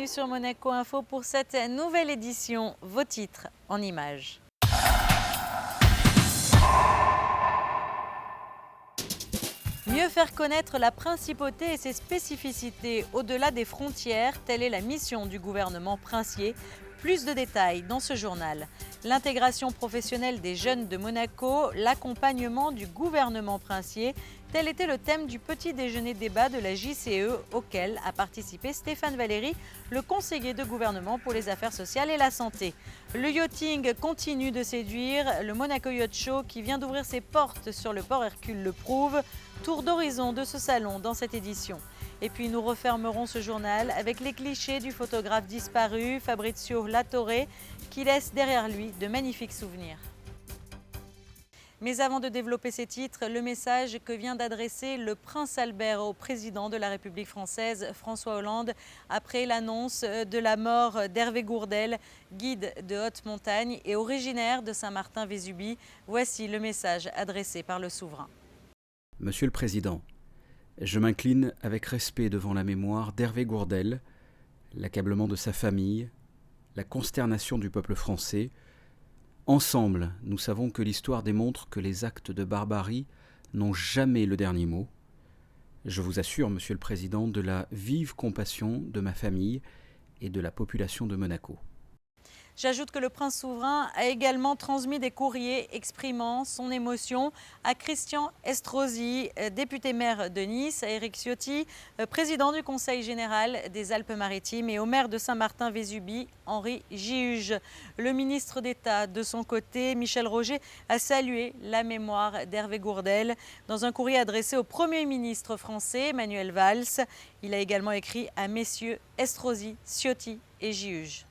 sur Monaco Info pour cette nouvelle édition. Vos titres en images. Mieux faire connaître la principauté et ses spécificités au-delà des frontières, telle est la mission du gouvernement princier. Plus de détails dans ce journal. L'intégration professionnelle des jeunes de Monaco, l'accompagnement du gouvernement princier, tel était le thème du petit déjeuner débat de la JCE auquel a participé Stéphane Valéry, le conseiller de gouvernement pour les affaires sociales et la santé. Le yachting continue de séduire, le Monaco Yacht Show qui vient d'ouvrir ses portes sur le port Hercule le prouve. Tour d'horizon de ce salon dans cette édition. Et puis nous refermerons ce journal avec les clichés du photographe disparu, Fabrizio Latorre, qui laisse derrière lui de magnifiques souvenirs. Mais avant de développer ces titres, le message que vient d'adresser le prince Albert au président de la République française, François Hollande, après l'annonce de la mort d'Hervé Gourdel, guide de haute montagne et originaire de Saint-Martin-Vésubie. Voici le message adressé par le souverain. Monsieur le Président, je m'incline avec respect devant la mémoire d'Hervé Gourdel, l'accablement de sa famille, la consternation du peuple français. Ensemble, nous savons que l'histoire démontre que les actes de barbarie n'ont jamais le dernier mot. Je vous assure, Monsieur le Président, de la vive compassion de ma famille et de la population de Monaco. J'ajoute que le prince souverain a également transmis des courriers exprimant son émotion à Christian Estrosi, député maire de Nice, à Éric Ciotti, président du Conseil général des Alpes-Maritimes, et au maire de Saint-Martin-Vésubie, Henri Gihuge. Le ministre d'État, de son côté, Michel Roger, a salué la mémoire d'Hervé Gourdel dans un courrier adressé au Premier ministre français, Manuel Valls. Il a également écrit à messieurs Estrosi, Ciotti et Gihuge.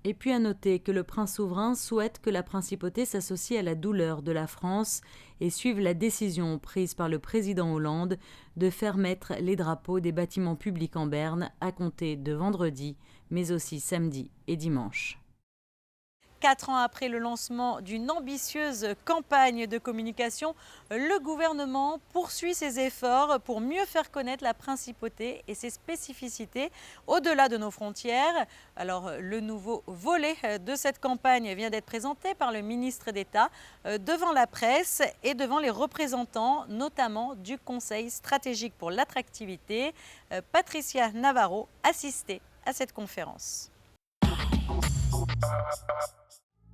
Et puis à noter que le prince souverain souhaite que la principauté s'associe à la douleur de la France et suive la décision prise par le président Hollande de faire mettre les drapeaux des bâtiments publics en berne à compter de vendredi, mais aussi samedi et dimanche. 4 ans après le lancement d'une ambitieuse campagne de communication, le gouvernement poursuit ses efforts pour mieux faire connaître la principauté et ses spécificités au-delà de nos frontières. Alors, le nouveau volet de cette campagne vient d'être présenté par le ministre d'État devant la presse et devant les représentants, notamment du Conseil stratégique pour l'attractivité. Patricia Navarro assistait à cette conférence.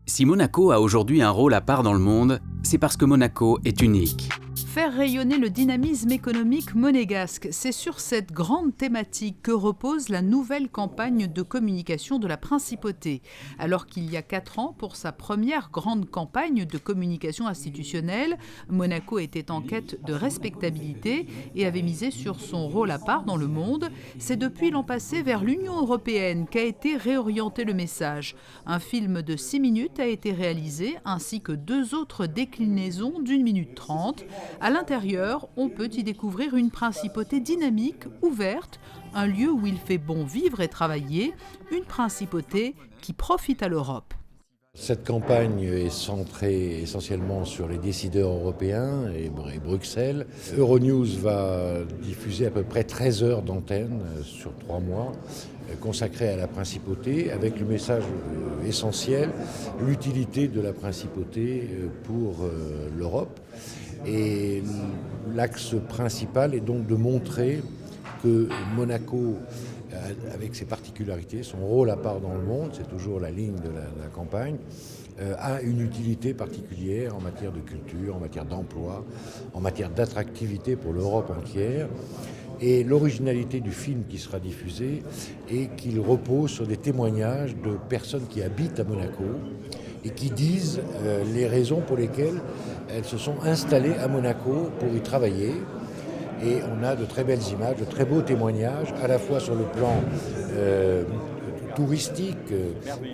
Si Monaco a aujourd'hui un rôle à part dans le monde, c'est parce que Monaco est unique. Faire rayonner le dynamisme économique monégasque, c'est sur cette grande thématique que repose la nouvelle campagne de communication de la Principauté. Alors qu'il y a 4 ans, pour sa première grande campagne de communication institutionnelle, Monaco était en quête de respectabilité et avait misé sur son rôle à part dans le monde. C'est depuis l'an passé vers l'Union européenne qu'a été réorienté le message. Un film de 6 minutes a été réalisé, ainsi que 2 autres déclinaisons d'1 minute 30. À l'intérieur, on peut y découvrir une principauté dynamique, ouverte, un lieu où il fait bon vivre et travailler, une principauté qui profite à l'Europe. Cette campagne est centrée essentiellement sur les décideurs européens et Bruxelles. Euronews va diffuser à peu près 13 heures d'antenne sur 3 mois consacrées à la principauté avec le message essentiel, l'utilité de la principauté pour l'Europe. Et l'axe principal est donc de montrer que Monaco, avec ses particularités, son rôle à part dans le monde, c'est toujours la ligne de la campagne, a une utilité particulière en matière de culture, en matière d'emploi, en matière d'attractivité pour l'Europe entière. Et l'originalité du film qui sera diffusé est qu'il repose sur des témoignages de personnes qui habitent à Monaco et qui disent les raisons pour lesquelles elles se sont installées à Monaco pour y travailler. Et on a de très belles images, de très beaux témoignages, à la fois sur le plan touristique,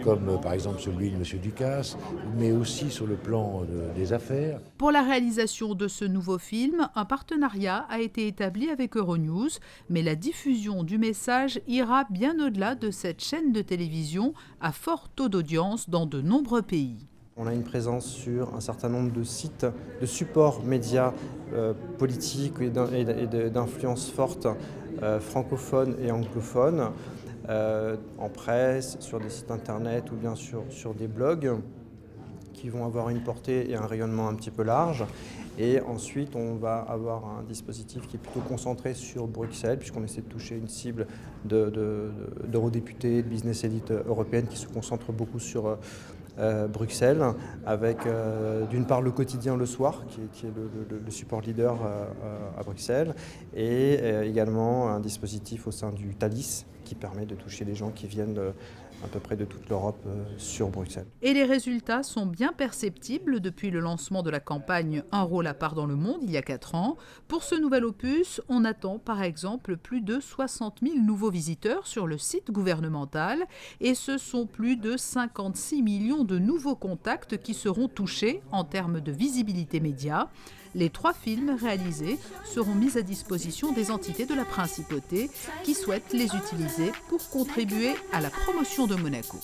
comme par exemple celui de M. Ducasse, mais aussi sur le plan des affaires. Pour la réalisation de ce nouveau film, un partenariat a été établi avec Euronews, mais la diffusion du message ira bien au-delà de cette chaîne de télévision à fort taux d'audience dans de nombreux pays. On a une présence sur un certain nombre de sites, de supports médias politiques et d'influence forte francophones et anglophones. en presse, sur des sites internet ou bien sur des blogs qui vont avoir une portée et un rayonnement un petit peu large. Et ensuite, on va avoir un dispositif qui est plutôt concentré sur Bruxelles, puisqu'on essaie de toucher une cible d'eurodéputés, de business elite européenne qui se concentre beaucoup sur Bruxelles, avec d'une part le quotidien le soir, qui est le support leader à Bruxelles, et également un dispositif au sein du Thalys qui permet de toucher les gens qui viennent à peu près de toute l'Europe sur Bruxelles. Et les résultats sont bien perceptibles depuis le lancement de la campagne Un rôle à part dans le monde il y a 4 ans. Pour ce nouvel opus, on attend par exemple plus de 60 000 nouveaux visiteurs sur le site gouvernemental et ce sont plus de 56 millions de nouveaux contacts qui seront touchés en termes de visibilité média. Les 3 films réalisés seront mis à disposition des entités de la Principauté qui souhaitent les utiliser pour contribuer à la promotion de Monaco.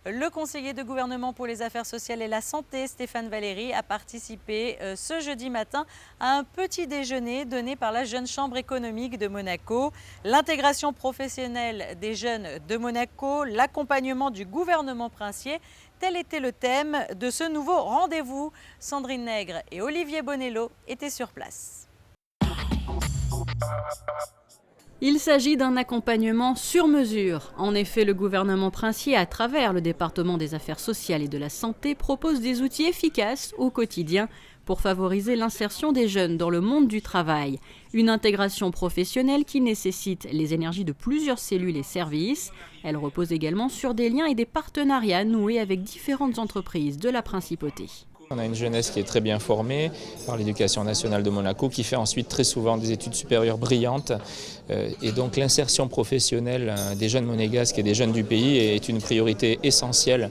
Le conseiller de gouvernement pour les affaires sociales et la santé, Stéphane Valéry, a participé ce jeudi matin à un petit déjeuner donné par la Jeune Chambre économique de Monaco. L'intégration professionnelle des jeunes de Monaco, l'accompagnement du gouvernement princier, tel était le thème de ce nouveau rendez-vous. Sandrine Nègre et Olivier Bonello étaient sur place. Il s'agit d'un accompagnement sur mesure. En effet, le gouvernement princier, à travers le département des affaires sociales et de la santé, propose des outils efficaces au quotidien pour favoriser l'insertion des jeunes dans le monde du travail. Une intégration professionnelle qui nécessite les énergies de plusieurs cellules et services. Elle repose également sur des liens et des partenariats noués avec différentes entreprises de la Principauté. On a une jeunesse qui est très bien formée par l'Éducation nationale de Monaco, qui fait ensuite très souvent des études supérieures brillantes. Et donc l'insertion professionnelle des jeunes monégasques et des jeunes du pays est une priorité essentielle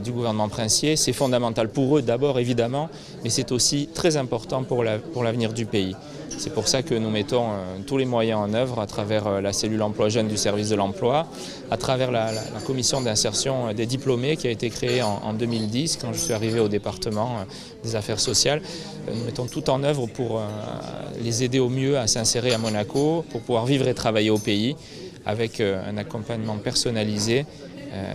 du gouvernement princier. C'est fondamental pour eux d'abord évidemment, mais c'est aussi très important pour l'avenir du pays. C'est pour ça que nous mettons tous les moyens en œuvre à travers la cellule emploi jeune du service de l'emploi, à travers la commission d'insertion des diplômés qui a été créée en 2010 quand je suis arrivé au département des affaires sociales. Nous mettons tout en œuvre pour les aider au mieux à s'insérer à Monaco, pour pouvoir vivre et travailler au pays avec un accompagnement personnalisé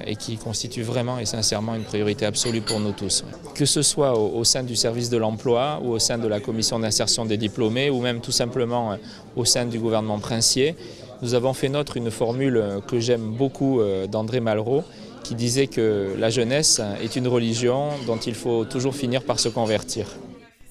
et qui constitue vraiment et sincèrement une priorité absolue pour nous tous. Que ce soit au sein du service de l'emploi ou au sein de la commission d'insertion des diplômés ou même tout simplement au sein du gouvernement princier, nous avons fait nôtre une formule que j'aime beaucoup d'André Malraux qui disait que la jeunesse est une religion dont il faut toujours finir par se convertir.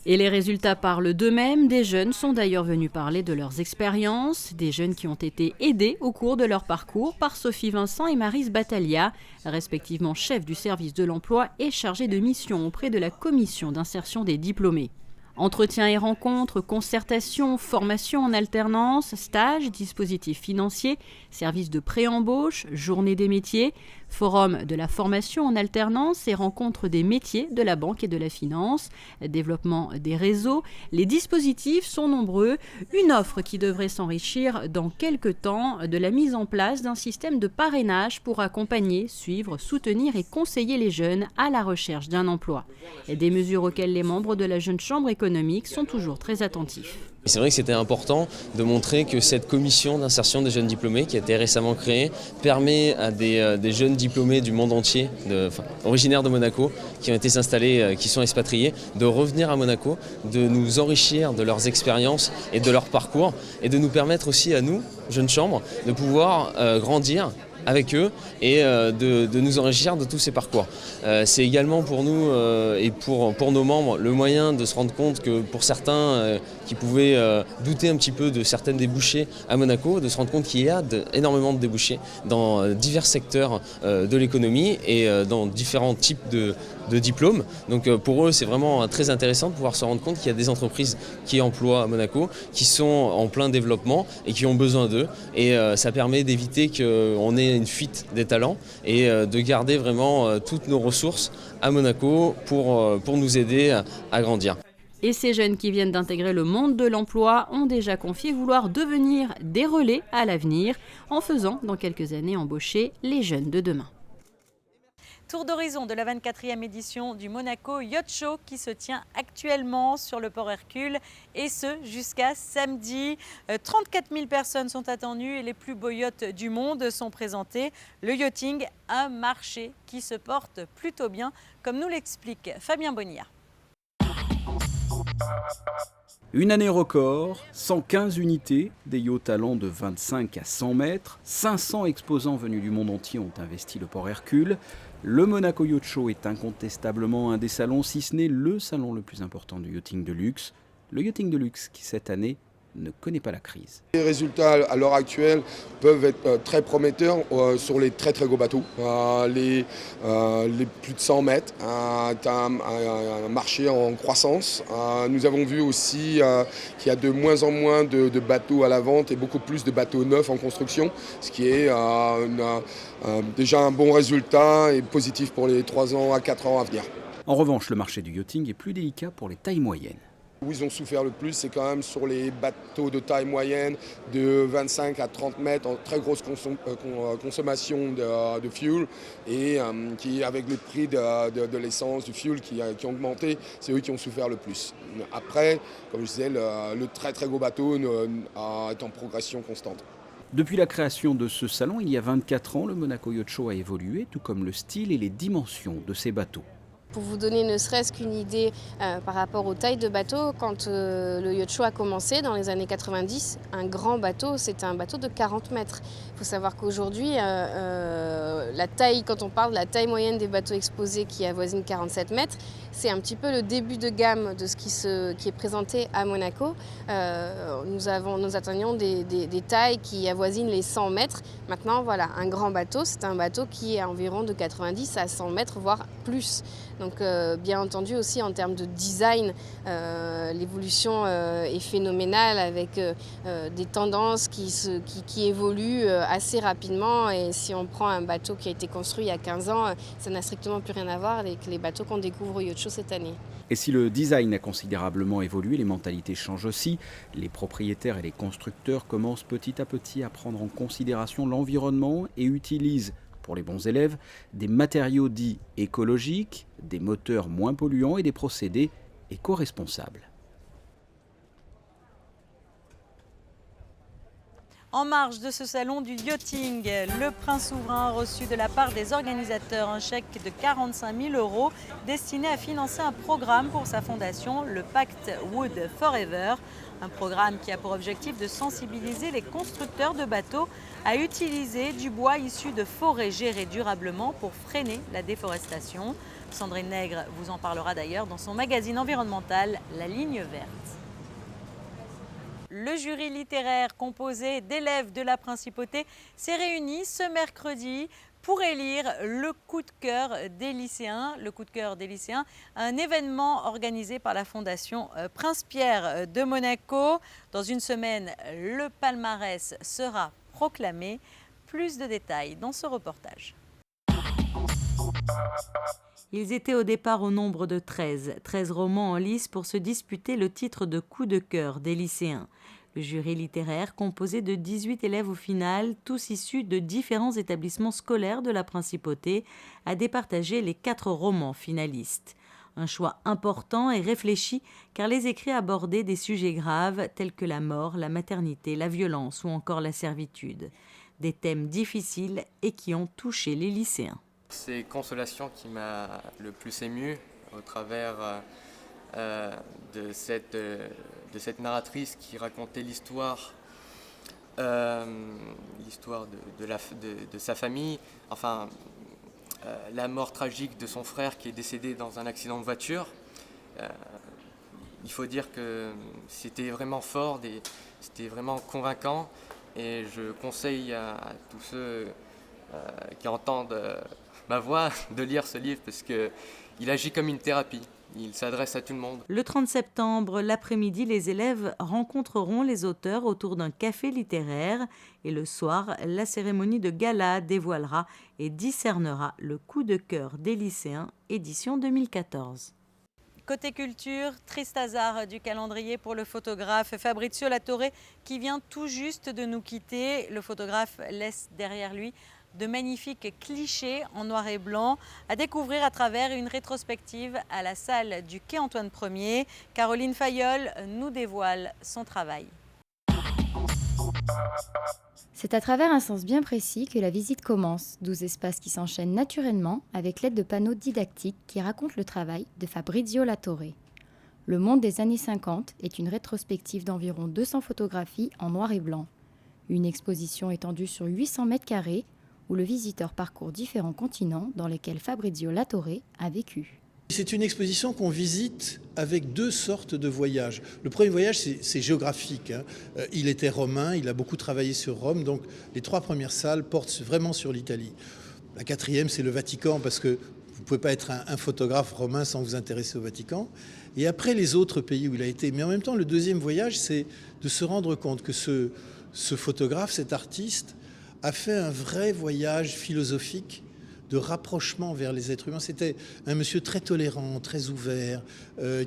Et les résultats parlent d'eux-mêmes. Des jeunes sont d'ailleurs venus parler de leurs expériences, des jeunes qui ont été aidés au cours de leur parcours par Sophie Vincent et Maryse Battaglia, respectivement chefs du service de l'emploi et chargés de mission auprès de la commission d'insertion des diplômés. Entretiens et rencontres, concertations, formations en alternance, stages, dispositifs financiers, services de pré-embauche, journée des métiers, forum de la formation en alternance et rencontres des métiers de la banque et de la finance, développement des réseaux. Les dispositifs sont nombreux, une offre qui devrait s'enrichir dans quelques temps de la mise en place d'un système de parrainage pour accompagner, suivre, soutenir et conseiller les jeunes à la recherche d'un emploi. Et des mesures auxquelles les membres de la Jeune Chambre économique sont toujours très attentifs. C'est vrai que c'était important de montrer que cette commission d'insertion des jeunes diplômés qui a été récemment créée permet à des jeunes diplômés du monde entier, originaires de Monaco, qui ont été installés, qui sont expatriés, de revenir à Monaco, de nous enrichir de leurs expériences et de leur parcours et de nous permettre aussi à nous, Jeune Chambre, de pouvoir grandir avec eux et de nous enrichir de tous ces parcours. C'est également pour nous et pour nos membres le moyen de se rendre compte que pour certains qui pouvaient douter un petit peu de certaines débouchés à Monaco, de se rendre compte qu'il y a énormément de débouchés dans divers secteurs de l'économie et dans différents types de diplômes. Donc pour eux, c'est vraiment très intéressant de pouvoir se rendre compte qu'il y a des entreprises qui emploient à Monaco, qui sont en plein développement et qui ont besoin d'eux. Et ça permet d'éviter qu'on ait une fuite des talents et de garder vraiment toutes nos ressources à Monaco pour nous aider à grandir. Et ces jeunes qui viennent d'intégrer le monde de l'emploi ont déjà confié vouloir devenir des relais à l'avenir en faisant dans quelques années embaucher les jeunes de demain. Tour d'horizon de la 24e édition du Monaco Yacht Show qui se tient actuellement sur le port Hercule et ce jusqu'à samedi. 34 000 personnes sont attendues et les plus beaux yachts du monde sont présentés. Le yachting, un marché qui se porte plutôt bien, comme nous l'explique Fabien Bonilla. Une année record, 115 unités, des yachts allant de 25 à 100 mètres, 500 exposants venus du monde entier ont investi le port Hercule. Le Monaco Yacht Show est incontestablement un des salons, si ce n'est le salon le plus important du yachting de luxe. Le yachting de luxe qui, cette année, ne connaît pas la crise. Les résultats à l'heure actuelle peuvent être très prometteurs sur les très gros bateaux. Les plus de 100 mètres, un marché en croissance. Nous avons vu aussi qu'il y a de moins en moins de bateaux à la vente et beaucoup plus de bateaux neufs en construction, ce qui est déjà un bon résultat et positif pour les 3 ans à 4 ans à venir. En revanche, le marché du yachting est plus délicat pour les tailles moyennes. Où ils ont souffert le plus, c'est quand même sur les bateaux de taille moyenne de 25 à 30 mètres en très grosse consommation de fuel et qui, avec le prix de l'essence, du fuel qui ont augmenté, c'est eux qui ont souffert le plus. Après, comme je disais, le très gros bateau est en progression constante. Depuis la création de ce salon, il y a 24 ans, le Monaco Yacht Show a évolué, tout comme le style et les dimensions de ces bateaux. Pour vous donner ne serait-ce qu'une idée par rapport aux tailles de bateaux, quand le Yacht Show a commencé dans les années 90, un grand bateau, c'était un bateau de 40 mètres. Il faut savoir qu'aujourd'hui, la taille, quand on parle de la taille moyenne des bateaux exposés qui avoisine 47 mètres, c'est un petit peu le début de gamme de ce qui est présenté à Monaco. Nous atteignons des tailles qui avoisinent les 100 mètres. Maintenant, voilà, un grand bateau, c'est un bateau qui est environ de 90 à 100 mètres, voire plus. Donc bien entendu aussi en termes de design, l'évolution est phénoménale avec des tendances qui évoluent assez rapidement. Et si on prend un bateau qui a été construit il y a 15 ans, ça n'a strictement plus rien à voir avec les bateaux qu'on découvre au Yacht Show cette année. Et si le design a considérablement évolué, les mentalités changent aussi. Les propriétaires et les constructeurs commencent petit à petit à prendre en considération l'environnement et utilisent, pour les bons élèves, des matériaux dits écologiques, des moteurs moins polluants et des procédés éco-responsables. En marge de ce salon du yachting, le prince souverain a reçu de la part des organisateurs un chèque de 45 000 € destiné à financer un programme pour sa fondation, le Pacte Wood Forever. Un programme qui a pour objectif de sensibiliser les constructeurs de bateaux à utiliser du bois issu de forêts gérées durablement pour freiner la déforestation. Sandrine Nègre vous en parlera d'ailleurs dans son magazine environnemental La Ligne Verte. Le jury littéraire composé d'élèves de la Principauté s'est réuni ce mercredi pour élire le coup de cœur des lycéens. Le coup de cœur des lycéens, un événement organisé par la Fondation Prince Pierre de Monaco. Dans une semaine, le palmarès sera proclamé. Plus de détails dans ce reportage. Ils étaient au départ au nombre de 13 romans en lice pour se disputer le titre de coup de cœur des lycéens. Le jury littéraire, composé de 18 élèves au final, tous issus de différents établissements scolaires de la Principauté, a départagé les 4 romans finalistes. Un choix important et réfléchi car les écrits abordaient des sujets graves tels que la mort, la maternité, la violence ou encore la servitude. Des thèmes difficiles et qui ont touché les lycéens. C'est Consolation qui m'a le plus ému au travers de cette narratrice qui racontait l'histoire de sa famille, enfin la mort tragique de son frère qui est décédé dans un accident de voiture. Il faut dire que c'était vraiment fort, c'était vraiment convaincant et je conseille à tous ceux qui entendent ma voix de lire ce livre parce qu'il agit comme une thérapie. Il s'adresse à tout le monde. Le 30 septembre, l'après-midi, les élèves rencontreront les auteurs autour d'un café littéraire et le soir, la cérémonie de gala dévoilera et discernera le coup de cœur des lycéens, édition 2014. Côté culture, triste hasard du calendrier pour le photographe Fabrizio Latorre qui vient tout juste de nous quitter. Le photographe laisse derrière lui de magnifiques clichés en noir et blanc à découvrir à travers une rétrospective à la salle du Quai Antoine Ier. Caroline Fayolle nous dévoile son travail. C'est à travers un sens bien précis que la visite commence, 12 espaces qui s'enchaînent naturellement avec l'aide de panneaux didactiques qui racontent le travail de Fabrizio Latorre. Le monde des années 50 est une rétrospective d'environ 200 photographies en noir et blanc. Une exposition étendue sur 800 mètres carrés où le visiteur parcourt différents continents dans lesquels Fabrizio Latorre a vécu. C'est une exposition qu'on visite avec deux sortes de voyages. Le premier voyage, c'est géographique. Il était romain, il a beaucoup travaillé sur Rome, donc les 3 premières salles portent vraiment sur l'Italie. La 4e, c'est le Vatican, parce que vous ne pouvez pas être un photographe romain sans vous intéresser au Vatican. Et après, les autres pays où il a été. Mais en même temps, le deuxième voyage, c'est de se rendre compte que ce photographe, cet artiste, a fait un vrai voyage philosophique de rapprochement vers les êtres humains. C'était un monsieur très tolérant, très ouvert,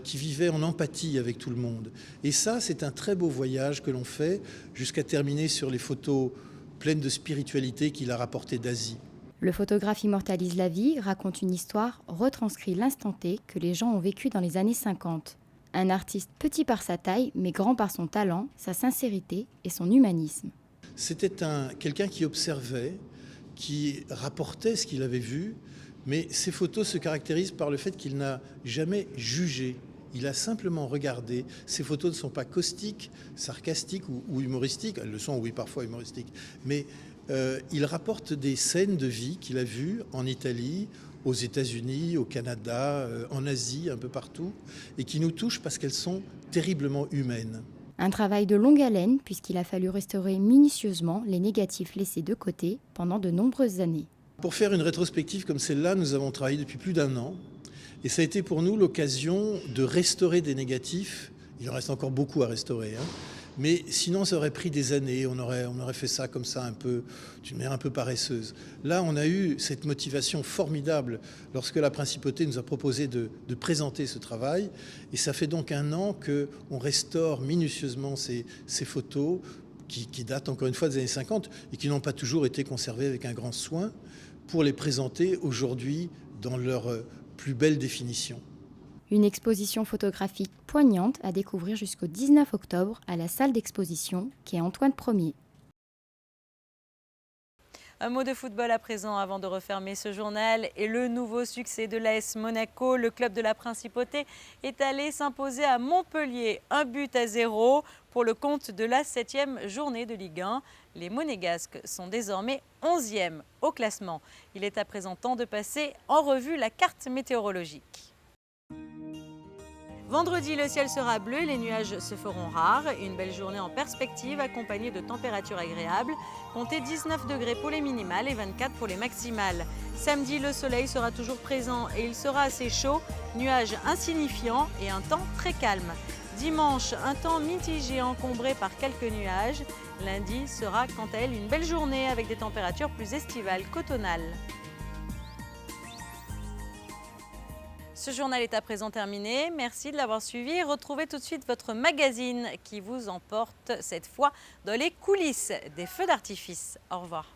qui vivait en empathie avec tout le monde. Et ça, c'est un très beau voyage que l'on fait jusqu'à terminer sur les photos pleines de spiritualité qu'il a rapportées d'Asie. Le photographe immortalise la vie, raconte une histoire, retranscrit l'instant T que les gens ont vécu dans les années 50. Un artiste petit par sa taille, mais grand par son talent, sa sincérité et son humanisme. C'était quelqu'un qui observait, qui rapportait ce qu'il avait vu, mais ses photos se caractérisent par le fait qu'il n'a jamais jugé. Il a simplement regardé. Ces photos ne sont pas caustiques, sarcastiques ou humoristiques. Elles le sont, oui, parfois humoristiques. Mais il rapporte des scènes de vie qu'il a vues en Italie, aux États-Unis, au Canada, en Asie, un peu partout, et qui nous touchent parce qu'elles sont terriblement humaines. Un travail de longue haleine puisqu'il a fallu restaurer minutieusement les négatifs laissés de côté pendant de nombreuses années. Pour faire une rétrospective comme celle-là, nous avons travaillé depuis plus d'1 an. Et ça a été pour nous l'occasion de restaurer des négatifs. Il en reste encore beaucoup à restaurer. Mais sinon, ça aurait pris des années. On aurait fait ça comme ça, d'une manière un peu paresseuse. Là, on a eu cette motivation formidable lorsque la Principauté nous a proposé de présenter ce travail. Et ça fait donc 1 an qu'on restaure minutieusement ces photos qui datent encore une fois des années 50 et qui n'ont pas toujours été conservées avec un grand soin pour les présenter aujourd'hui dans leur plus belle définition. Une exposition photographique poignante à découvrir jusqu'au 19 octobre à la salle d'exposition Quai Antoine Ier. Un mot de football à présent avant de refermer ce journal et le nouveau succès de l'AS Monaco. Le club de la Principauté est allé s'imposer à Montpellier 1-0 pour le compte de la 7e journée de Ligue 1. Les Monégasques sont désormais 11e au classement. Il est à présent temps de passer en revue la carte météorologique. Vendredi, le ciel sera bleu, les nuages se feront rares. Une belle journée en perspective accompagnée de températures agréables. Comptez 19 degrés pour les minimales et 24 pour les maximales. Samedi, le soleil sera toujours présent et il sera assez chaud. Nuages insignifiants et un temps très calme. Dimanche, un temps mitigé encombré par quelques nuages. Lundi sera quant à elle une belle journée avec des températures plus estivales qu'automnales. Ce journal est à présent terminé. Merci de l'avoir suivi. Retrouvez tout de suite votre magazine qui vous emporte cette fois dans les coulisses des feux d'artifice. Au revoir.